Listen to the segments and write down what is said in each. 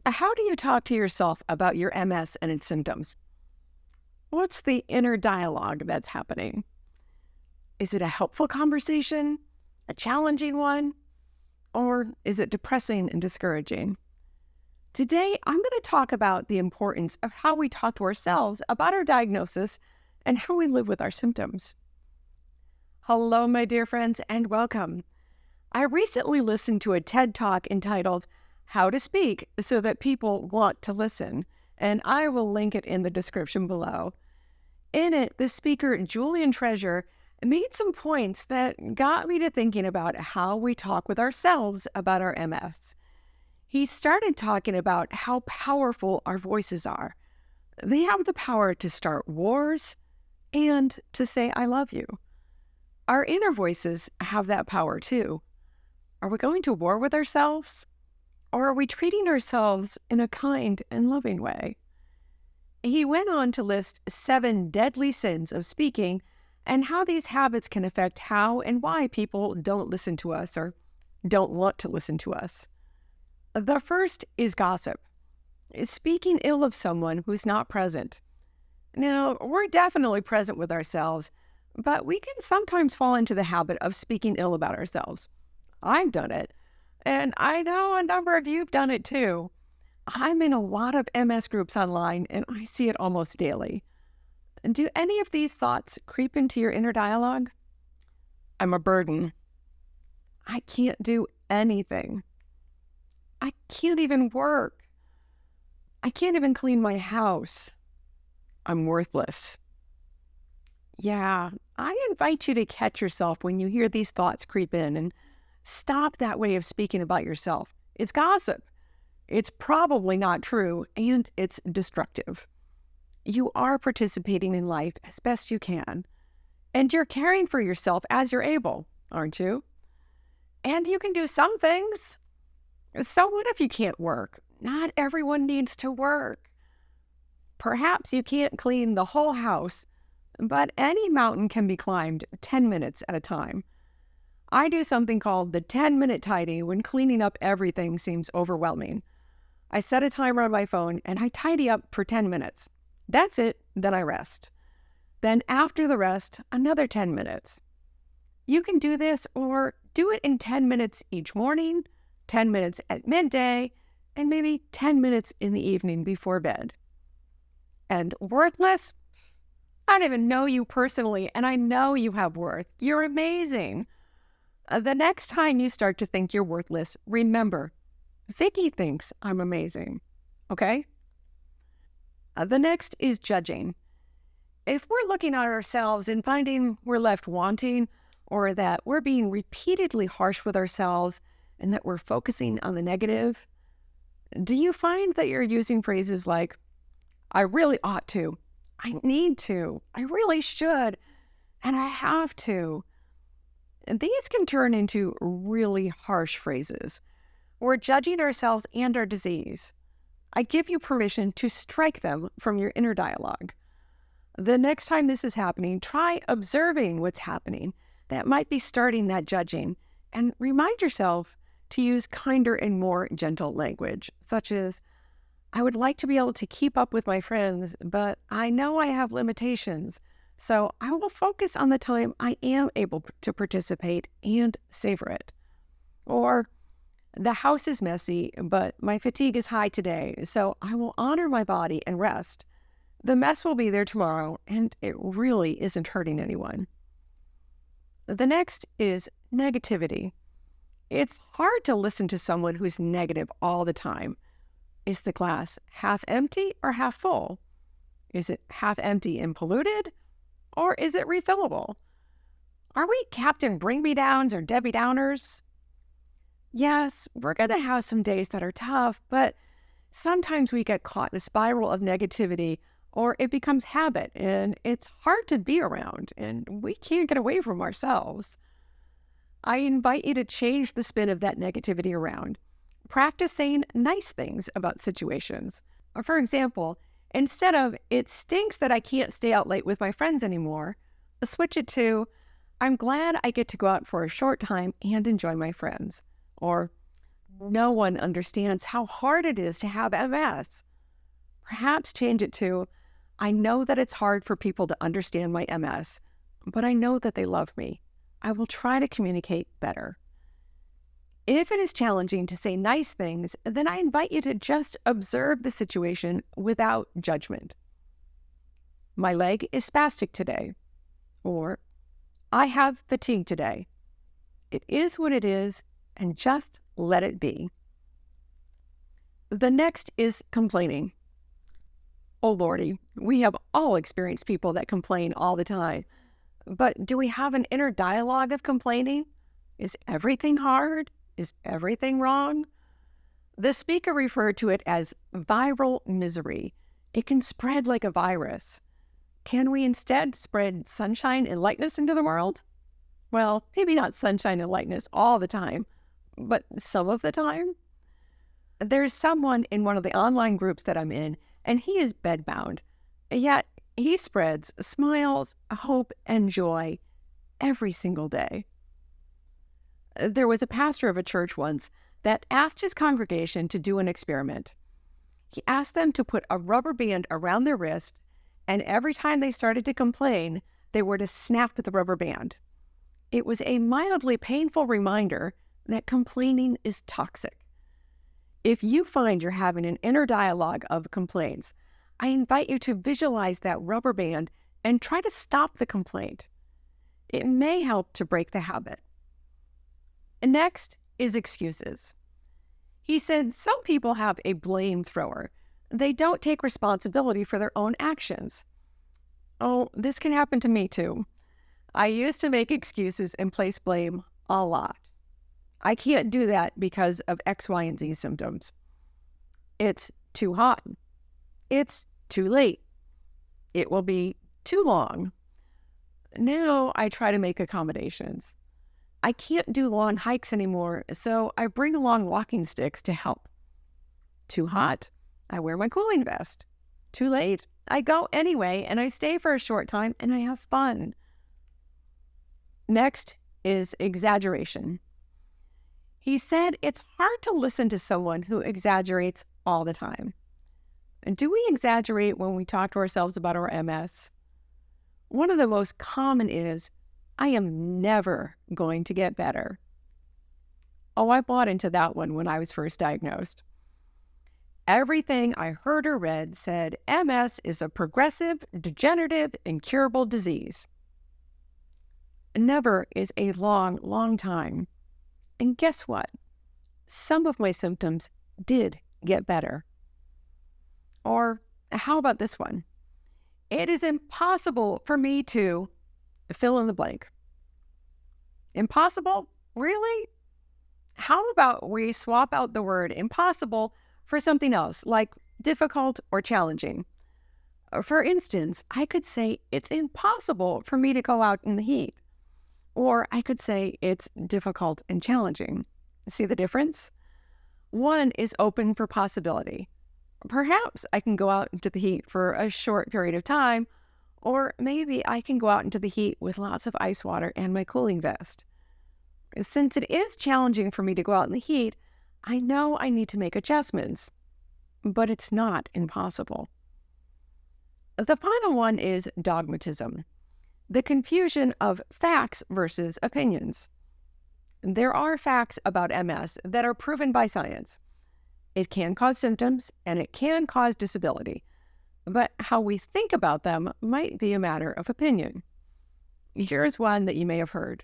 How do you talk to yourself about your MS and its symptoms? What's the inner dialogue that's happening? Is it a helpful conversation, a challenging one, or is it depressing and discouraging? Today, I'm going to talk about the importance of how we talk to ourselves about our diagnosis and how we live with our symptoms. Hello, my dear friends, and welcome. I recently listened to a TED Talk entitled How to Speak So That People Want to Listen, and I will link it in the description below. In it, the speaker, Julian Treasure, made some points that got me to thinking about how we talk with ourselves about our MS. He started talking about how powerful our voices are. They have the power to start wars and to say, I love you. Our inner voices have that power too. Are we going to war with ourselves? Or are we treating ourselves in a kind and loving way? He went on to list 7 deadly sins of speaking and how these habits can affect how and why people don't listen to us or don't want to listen to us. The first is gossip. It's speaking ill of someone who's not present. Now, we're definitely present with ourselves, but we can sometimes fall into the habit of speaking ill about ourselves. I've done it, and I know a number of you've done it too. I'm in a lot of MS groups online, and I see it almost daily. Do any of these thoughts creep into your inner dialogue? I'm a burden. I can't do anything. I can't even work. I can't even clean my house. I'm worthless. Yeah, I invite you to catch yourself when you hear these thoughts creep in and stop that way of speaking about yourself. It's gossip. It's probably not true, and it's destructive. You are participating in life as best you can, and you're caring for yourself as you're able, aren't you? And you can do some things. So what if you can't work? Not everyone needs to work. Perhaps you can't clean the whole house, but any mountain can be climbed 10 minutes at a time. I do something called the 10-minute tidy when cleaning up everything seems overwhelming. I set a timer on my phone and I tidy up for 10 minutes. That's it, then I rest. Then after the rest, another 10 minutes. You can do this or do it in 10 minutes each morning, 10 minutes at midday, and maybe 10 minutes in the evening before bed. And worthless? I don't even know you personally, and I know you have worth. You're amazing. The next time you start to think you're worthless, remember, Vickie thinks I'm amazing. Okay? The next is judging. If we're looking at ourselves and finding we're left wanting, or that we're being repeatedly harsh with ourselves and that we're focusing on the negative, do you find that you're using phrases like, I really ought to, I need to, I really should, and I have to? And these can turn into really harsh phrases. We're judging ourselves and our disease. I give you permission to strike them from your inner dialogue. The next time this is happening, try observing what's happening that might be starting that judging, and remind yourself to use kinder and more gentle language, such as, I would like to be able to keep up with my friends, but I know I have limitations, so I will focus on the time I am able to participate and savor it. Or, the house is messy, but my fatigue is high today, so I will honor my body and rest. The mess will be there tomorrow, and it really isn't hurting anyone. The next is negativity. It's hard to listen to someone who's negative all the time. Is the glass half empty or half full? Is it half empty and polluted? Or is it refillable? Are we Captain Bring-Me-Downs or Debbie Downers? Yes, we're going to have some days that are tough, but sometimes we get caught in a spiral of negativity, or it becomes habit, and it's hard to be around, and we can't get away from ourselves. I invite you to change the spin of that negativity around. Practice saying nice things about situations. Or for example, instead of, it stinks that I can't stay out late with my friends anymore, switch it to, I'm glad I get to go out for a short time and enjoy my friends. Or, No one understands how hard it is to have MS. Perhaps change it to, I know that it's hard for people to understand my MS, but I know that they love me. I will try to communicate better. If it is challenging to say nice things, then I invite you to just observe the situation without judgment. My leg is spastic today, or I have fatigue today. It is what it is, and just let it be. The next is complaining. Oh Lordy, we have all experienced people that complain all the time. But do we have an inner dialogue of complaining? Is everything hard? Is everything wrong? The speaker referred to it as viral misery. It can spread like a virus. Can we instead spread sunshine and lightness into the world? Well, maybe not sunshine and lightness all the time, but some of the time. There's someone in one of the online groups that I'm in, and he is bedbound. Yet he spreads smiles, hope, and joy every single day. There was a pastor of a church once that asked his congregation to do an experiment. He asked them to put a rubber band around their wrist, and every time they started to complain, they were to snap the rubber band. It was a mildly painful reminder that complaining is toxic. If you find you're having an inner dialogue of complaints, I invite you to visualize that rubber band and try to stop the complaint. It may help to break the habit. And next is excuses. He said some people have a blame thrower. They don't take responsibility for their own actions. Oh, this can happen to me too. I used to make excuses and place blame a lot. I can't do that because of X, Y, and Z symptoms. It's too hot. It's too late. It will be too long. Now I try to make accommodations. I can't do long hikes anymore, so I bring along walking sticks to help. Too hot? I wear my cooling vest. Too late? I go anyway, and I stay for a short time, and I have fun. Next is exaggeration. He said it's hard to listen to someone who exaggerates all the time. And do we exaggerate when we talk to ourselves about our MS? One of the most common is, I am never going to get better. Oh, I bought into that one when I was first diagnosed. Everything I heard or read said MS is a progressive, degenerative, incurable disease. Never is a long, long time. And guess what? Some of my symptoms did get better. Or how about this one? It is impossible for me to fill in the blank. Impossible? Really? How about we swap out the word impossible for something else, like difficult or challenging? For instance, I could say it's impossible for me to go out in the heat. Or I could say it's difficult and challenging. See the difference? One is open for possibility. Perhaps I can go out into the heat for a short period of time, or maybe I can go out into the heat with lots of ice water and my cooling vest. Since it is challenging for me to go out in the heat, I know I need to make adjustments, but it's not impossible. The final one is dogmatism, the confusion of facts versus opinions. There are facts about MS that are proven by science. It can cause symptoms and it can cause disability, but how we think about them might be a matter of opinion. Here's one that you may have heard.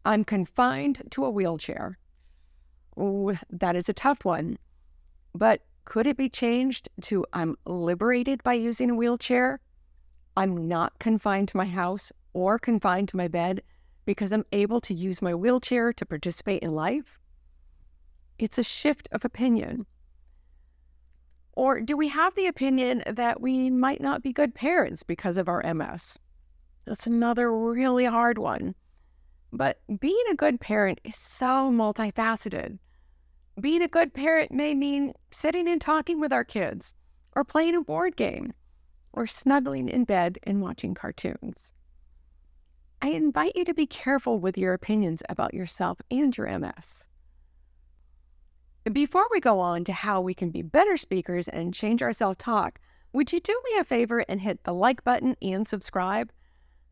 I'm confined to a wheelchair. Oh, that is a tough one, but could it be changed to I'm liberated by using a wheelchair? I'm not confined to my house or confined to my bed because I'm able to use my wheelchair to participate in life? It's a shift of opinion. Or do we have the opinion that we might not be good parents because of our MS? That's another really hard one. But being a good parent is so multifaceted. Being a good parent may mean sitting and talking with our kids, or playing a board game, or snuggling in bed and watching cartoons. I invite you to be careful with your opinions about yourself and your MS. Before we go on to how we can be better speakers and change our self-talk, would you do me a favor and hit the like button and subscribe?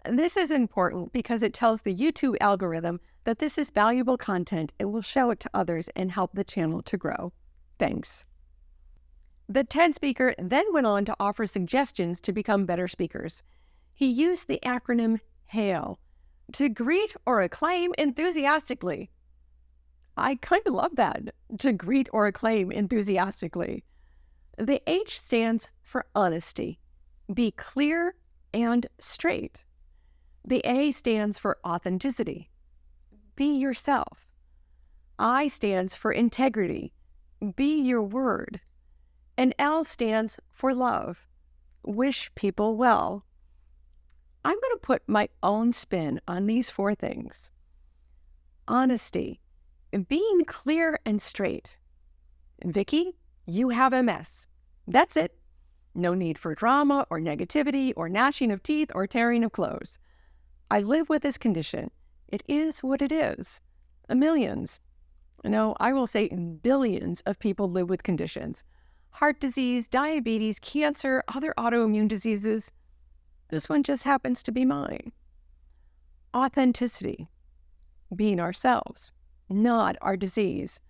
This is important because it tells the YouTube algorithm that this is valuable content and will show it to others and help the channel to grow. Thanks. The TED speaker then went on to offer suggestions to become better speakers. He used the acronym HAIL, to greet or acclaim enthusiastically. I kind of love that, to greet or acclaim enthusiastically. The H stands for honesty. Be clear and straight. The A stands for authenticity. Be yourself. I stands for integrity. Be your word. And L stands for love. Wish people well. I'm going to put my own spin on these 4 things. Honesty. Being clear and straight. Vickie, you have MS. That's it. No need for drama or negativity or gnashing of teeth or tearing of clothes. I live with this condition. It is what it is. Millions, no, I will say billions of people live with conditions. Heart disease, diabetes, cancer, other autoimmune diseases. This one just happens to be mine. Authenticity. Being ourselves, not our disease.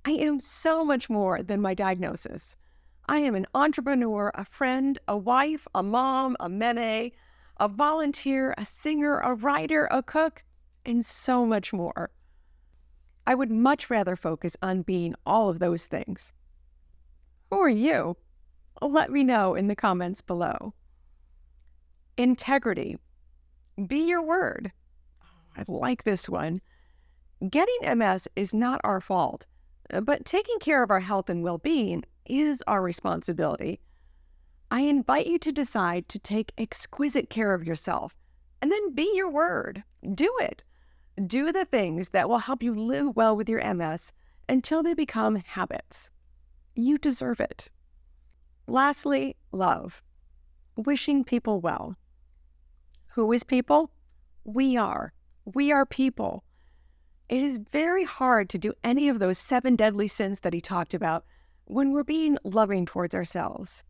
I am so much more than my diagnosis. I am an entrepreneur, a friend, a wife, a mom, a meme, a volunteer, a singer, a writer, a cook, and so much more. I would much rather focus on being all of those things. Who are you? Let me know in the comments below. Integrity. Be your word. I like this one. Getting MS is not our fault, but taking care of our health and well-being is our responsibility. I invite you to decide to take exquisite care of yourself and then be your word. Do it. Do the things that will help you live well with your MS until they become habits. You deserve it. Lastly, love. Wishing people well. Who is people? We are. We are people. It is very hard to do any of those 7 deadly sins that he talked about when we're being loving towards ourselves.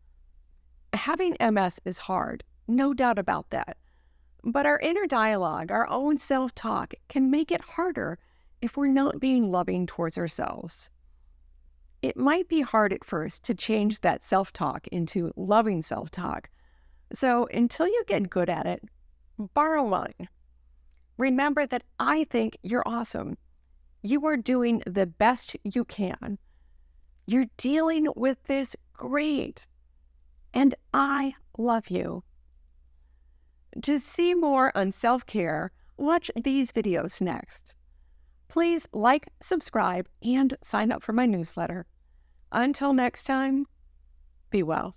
Having MS is hard, no doubt about that. But our inner dialogue, our own self-talk, can make it harder if we're not being loving towards ourselves. It might be hard at first to change that self-talk into loving self-talk. So until you get good at it, borrow mine. Remember that I think you're awesome. You are doing the best you can. You're dealing with this great. And I love you. To see more on self-care, watch these videos next. Please like, subscribe, and sign up for my newsletter. Until next time, be well.